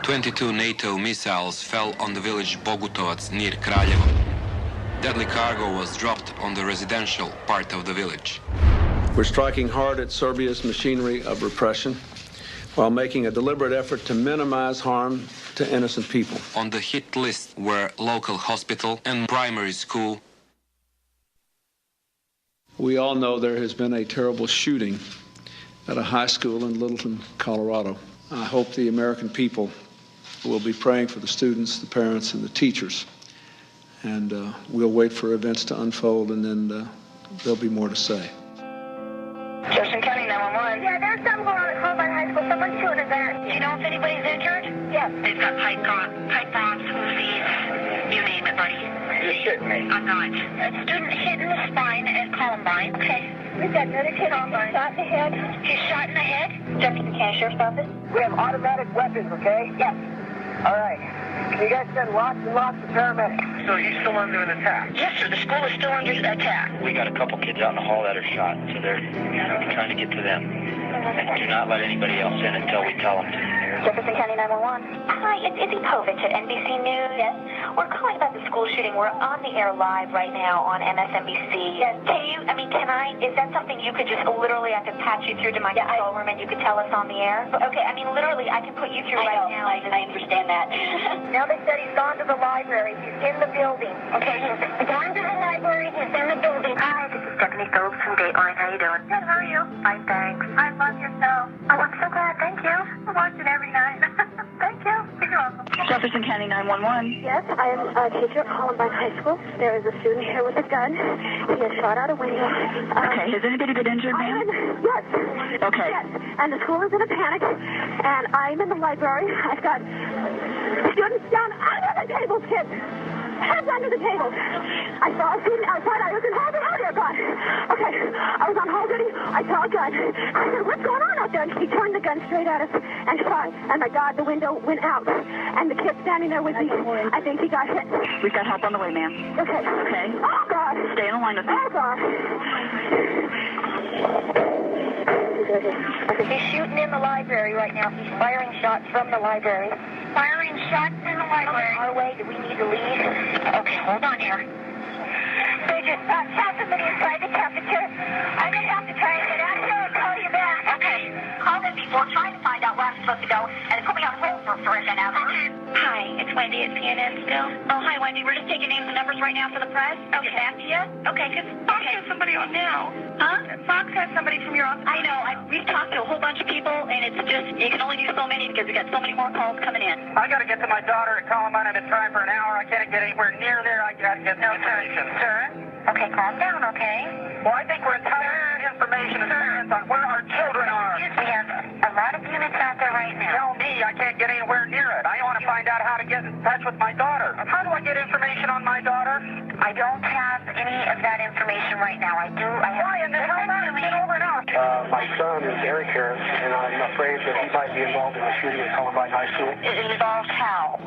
22 NATO missiles fell on the village Bogutovac near Kraljevo. Deadly cargo was dropped on the residential part of the village. We're striking hard at Serbia's machinery of repression while making a deliberate effort to minimize harm to innocent people. On the hit list were local hospital and primary school. We all know there has been a terrible shooting at a high school in Littleton, Colorado. I hope the American people will be praying for the students, the parents, and the teachers. And we'll wait for events to unfold, and then there'll be more to say. Jefferson County 911. Yeah, there's some going on at Columbine High School. Someone's shooting at that. Do you know if anybody's injured? Yes. They've got pipe bombs, Uzis, you name it, buddy. You're shitting me. I'm not. A student hit in the spine at Columbine. Okay. We've got another kid Columbine. Shot in the head. He's shot in the head? Jefferson County Sheriff's Office. We have automatic weapons, okay? Yes. All right. Can you guys send lots and lots of paramedics? So he's still under an attack? Yes, sir. The school is still under attack. We got a couple kids out in the hall that are shot, so they're trying to get to them. And do not let anybody else in until we tell them to. Jefferson County 911. Hi, it's Izzy Povich at NBC News. Yes. We're calling about the school shooting. We're on the air live right now on MSNBC. Yes. Is that something you could just literally, I could patch you through to my control room and you could tell us on the air? Okay, literally, I can put you through right now. I understand that. Now they said he's gone to the library. He's in the building. Okay, he's Gone to the library. He's in the building. Hi, this is Stephanie Phillips from Dateline. How you doing? Good, how are you? Fine, thanks. I love your show. Oh, I'm so glad. Thank you. I watch it every night. Thank you. You're welcome. Jefferson County 911. Yes, I am a teacher at Columbine High School. There is a student here with a gun. He has shot out a window. Okay, has anybody been injured, ma'am? Yes. Okay. Yes, and the school is in a panic, and I'm in the library. I've got students down under the tables, kids. Heads under the tables. I saw a student outside. I was in hold. Oh, dear God. Okay, I was on hold duty. I saw a gun. I said, what's going on out there? And he turned the gun straight at us and shot. And my God, the window went out. And the kid standing there with me, I think he got hit. We've got help on the way, ma'am. Okay. Okay. Oh, God. Stay in the line with me. Oh, God. He's shooting in the library right now. He's firing shots from the library. Firing shots in the library. Our way, do we need to leave? Okay, hold on here. They just shot somebody inside the cafeteria. I'm going to have to try and get out of here and call you back. Okay, call them before trying to find out where I'm supposed to go, and put me on hold for an hour. Hi, it's Wendy at CNN still. Oh, hi, Wendy. We're just taking names and numbers right now for the press. Okay. Get back to you? Okay, because Fox has somebody on now. Huh? Fox has somebody from your office. I know. We've talked to a whole bunch of people, and it's just, you can only do so many because we got so many more calls coming in. I got to get to my daughter at Columbine. I've been trying for an hour. I can't get anywhere near there. I got to get no information. Sir? Okay, calm down, okay? Well, I think we're entitled to information as parents on where our children are. We have a lot of units out there right now. Tell me I can't get anywhere near it. I want to find out how to get in touch with my daughter. How do I get information on my daughter? I don't have any of that information right now. I have. Why in the hell not? Get over now. My son is Eric Harris, and I'm afraid that he might be involved in the shooting at Columbine High School. It involves how?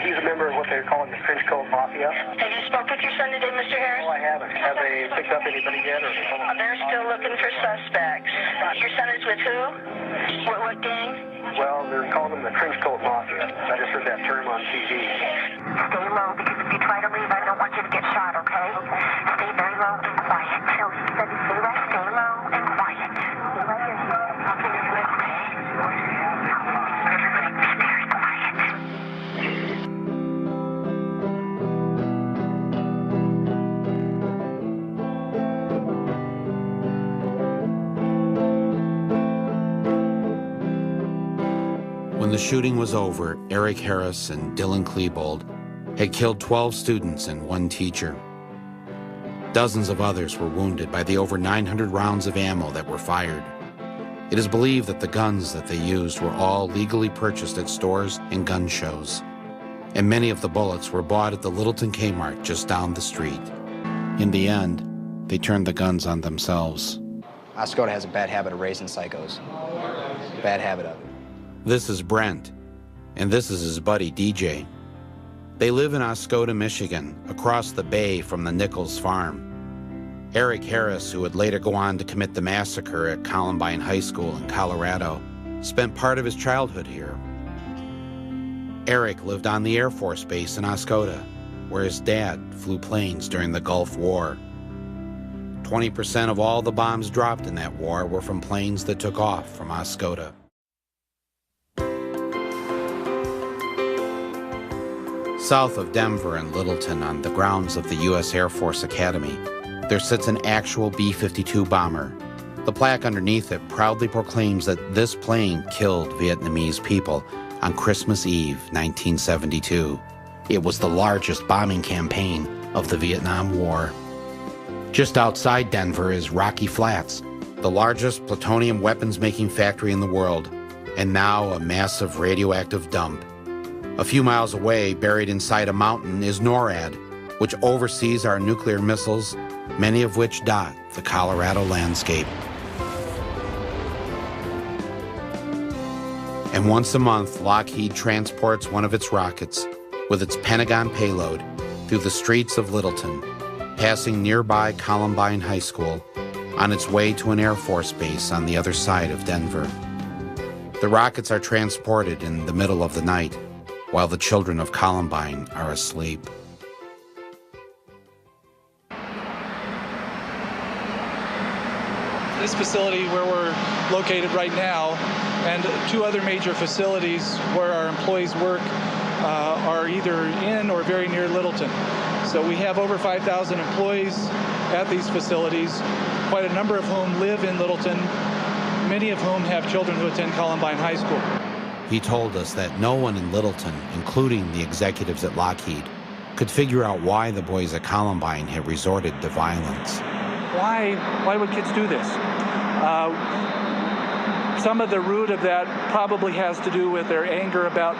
He's a member of what they're calling the Trench Coat Mafia. Have you spoke with your son today, Mr. Harris? No, I haven't. Have they picked up anybody yet? Or They're still looking for suspects. Your son is with who? What gang? Well, they're calling them the Trench Coat Mafia. I just heard that term on TV. Stay low, because if you try to leave, I don't want you to get shot, okay? Stay very low and quiet. So he said to stay right, stay low and quiet. Stay right here. Okay, you're good, okay? Everybody be very quiet. When the shooting was over, Eric Harris and Dylan Klebold had killed 12 students and 1 teacher. Dozens of others were wounded by the over 900 rounds of ammo that were fired. It is believed that the guns that they used were all legally purchased at stores and gun shows, and many of the bullets were bought at the Littleton Kmart just down the street. In the end, they turned the guns on themselves. Oscoda has a bad habit of raising psychos. Bad habit of it. This is Brent, and this is his buddy DJ. They live in Oscoda, Michigan, across the bay from the Nichols farm. Eric Harris, who would later go on to commit the massacre at Columbine High School in Colorado, spent part of his childhood here. Eric lived on the Air Force Base in Oscoda, where his dad flew planes during the Gulf War. 20% of all the bombs dropped in that war were from planes that took off from Oscoda. South of Denver and Littleton, on the grounds of the U.S. Air Force Academy, there sits an actual B-52 bomber. The plaque underneath it proudly proclaims that this plane killed Vietnamese people on Christmas Eve, 1972. It was the largest bombing campaign of the Vietnam War. Just outside Denver is Rocky Flats, the largest plutonium weapons-making factory in the world, and now a massive radioactive dump. A few miles away, buried inside a mountain, is NORAD, which oversees our nuclear missiles, many of which dot the Colorado landscape. And once a month, Lockheed transports one of its rockets with its Pentagon payload through the streets of Littleton, passing nearby Columbine High School on its way to an Air Force base on the other side of Denver. The rockets are transported in the middle of the night while the children of Columbine are asleep. This facility where we're located right now and two other major facilities where our employees work are either in or very near Littleton. So we have over 5,000 employees at these facilities, quite a number of whom live in Littleton, many of whom have children who attend Columbine High School. He told us that no one in Littleton, including the executives at Lockheed, could figure out why the boys at Columbine had resorted to violence. Why would kids do this? Some of the root of that probably has to do with their anger about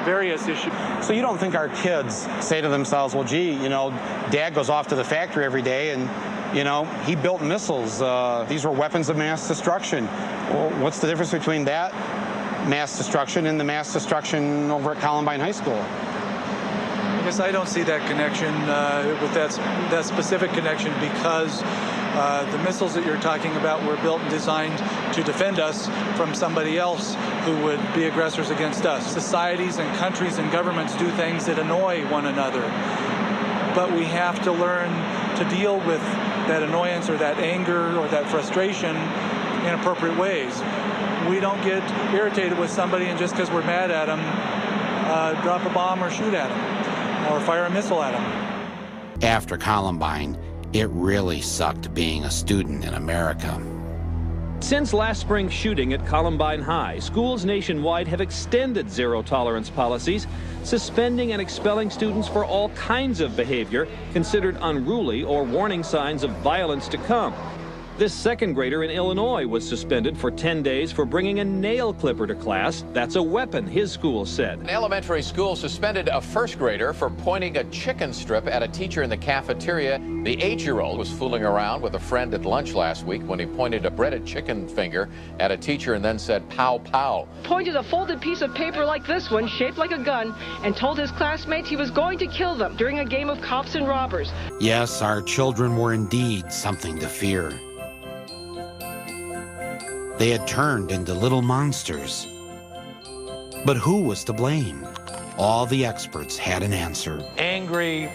various issues. So you don't think our kids say to themselves, well, gee, you know, Dad goes off to the factory every day and, you know, he built missiles. These were weapons of mass destruction. Well, what's the difference between that mass destruction and the mass destruction over at Columbine High School? I guess I don't see that connection with that specific connection because the missiles that you're talking about were built and designed to defend us from somebody else who would be aggressors against us. Societies and countries and governments do things that annoy one another. But we have to learn to deal with that annoyance or that anger or that frustration in appropriate ways. We don't get irritated with somebody and just because we're mad at them, drop a bomb or shoot at them or fire a missile at them. After Columbine, it really sucked being a student in America. Since last spring's shooting at Columbine High, schools nationwide have extended zero-tolerance policies, suspending and expelling students for all kinds of behavior considered unruly or warning signs of violence to come. This second grader in Illinois was suspended for 10 days for bringing a nail clipper to class. That's a weapon, his school said. An elementary school suspended a first grader for pointing a chicken strip at a teacher in the cafeteria. The 8-year-old was fooling around with a friend at lunch last week when he pointed a breaded chicken finger at a teacher and then said, "Pow, pow." Pointed a folded piece of paper like this one, shaped like a gun, and told his classmates he was going to kill them during a game of cops and robbers. Yes, our children were indeed something to fear. They had turned into little monsters. But who was to blame? All the experts had an answer. Angry,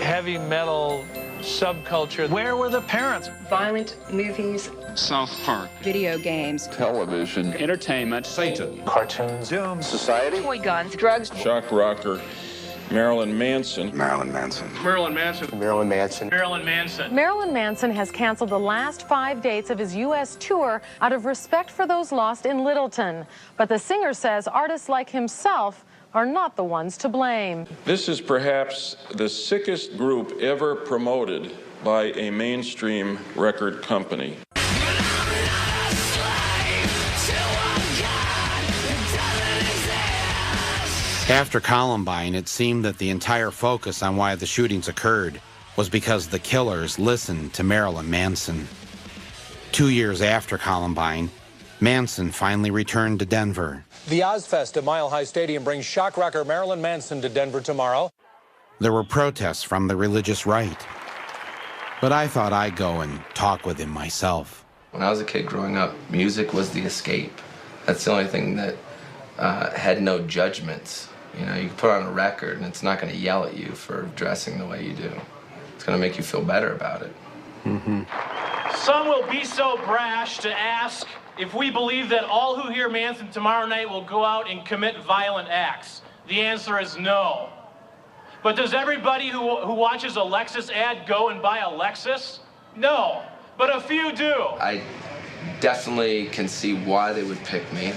heavy metal subculture. Where were the parents? Violent movies. South Park. Video games. Television. Entertainment. Satan. Cartoons. Doom. Society. Toy guns. Drugs. Shock rocker. Marilyn Manson. Marilyn Manson. Marilyn Manson. Marilyn Manson. Marilyn Manson. Marilyn Manson has canceled the last 5 dates of his U.S. tour out of respect for those lost in Littleton. But the singer says artists like himself are not the ones to blame. This is perhaps the sickest group ever promoted by a mainstream record company. After Columbine, it seemed that the entire focus on why the shootings occurred was because the killers listened to Marilyn Manson. 2 years after Columbine, Manson finally returned to Denver. The Ozfest at Mile High Stadium brings shock rocker Marilyn Manson to Denver tomorrow. There were protests from the religious right. But I thought I'd go and talk with him myself. When I was a kid growing up, music was the escape. That's the only thing that had no judgments. You know, you can put on a record and it's not going to yell at you for dressing the way you do. It's going to make you feel better about it. Some will be so brash to ask if we believe that all who hear Manson tomorrow night will go out and commit violent acts. The answer is no. But does everybody who watches a Lexus ad go and buy a Lexus? No, but a few do. I definitely can see why they would pick me,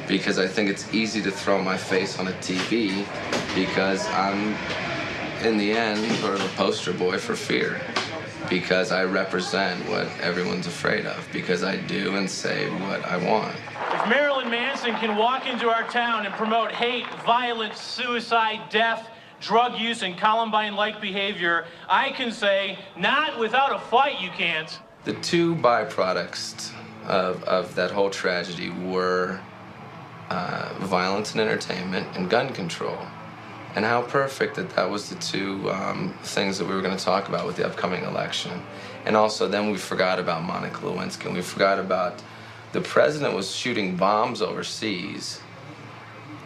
because I think it's easy to throw my face on a TV, because I'm, in the end, sort of a poster boy for fear, because I represent what everyone's afraid of, because I do and say what I want. If Marilyn Manson can walk into our town and promote hate, violence, suicide, death, drug use, and Columbine-like behavior, I can say, not without a fight you can't. The two byproducts of that whole tragedy were violence and entertainment and gun control. And how perfect that was the two things that we were going to talk about with the upcoming election. And also then we forgot about Monica Lewinsky, and we forgot about the president was shooting bombs overseas,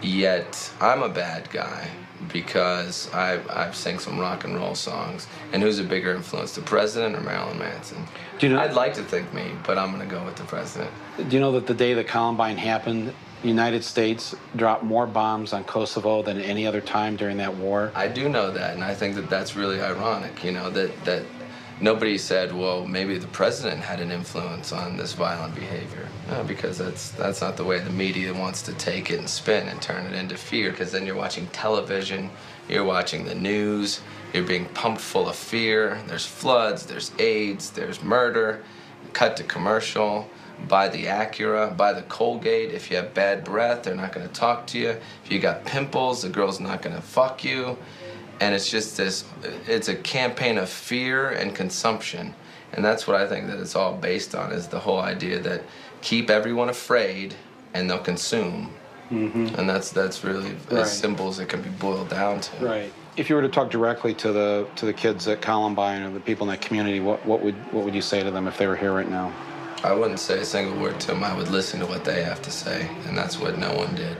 yet I'm a bad guy because I sing some rock and roll songs. And who's a bigger influence, the president or Marilyn Manson? Do you know, I'd like to think me, but I'm going to go with the president. Do you know that the day that Columbine happened, the United States dropped more bombs on Kosovo than any other time during that war? I do know that, and I think that that's really ironic, you know, that nobody said, well, maybe the president had an influence on this violent behavior. No, because that's not the way the media wants to take it and spin and turn it into fear, because then you're watching television, you're watching the news, you're being pumped full of fear. There's floods, there's AIDS, there's murder, cut to commercial. Buy the Acura, buy the Colgate. If you have bad breath, they're not going to talk to you. If you got pimples, the girl's not going to fuck you. And it's just this, it's a campaign of fear and consumption. And that's what I think that it's all based on, is the whole idea that keep everyone afraid and they'll consume. And that's really as simple as it can be boiled down to. Right. If you were to talk directly to the kids at Columbine or the people in that community, what would you say to them if they were here right now? I wouldn't say a single word to them. I would listen to what they have to say, and that's what no one did.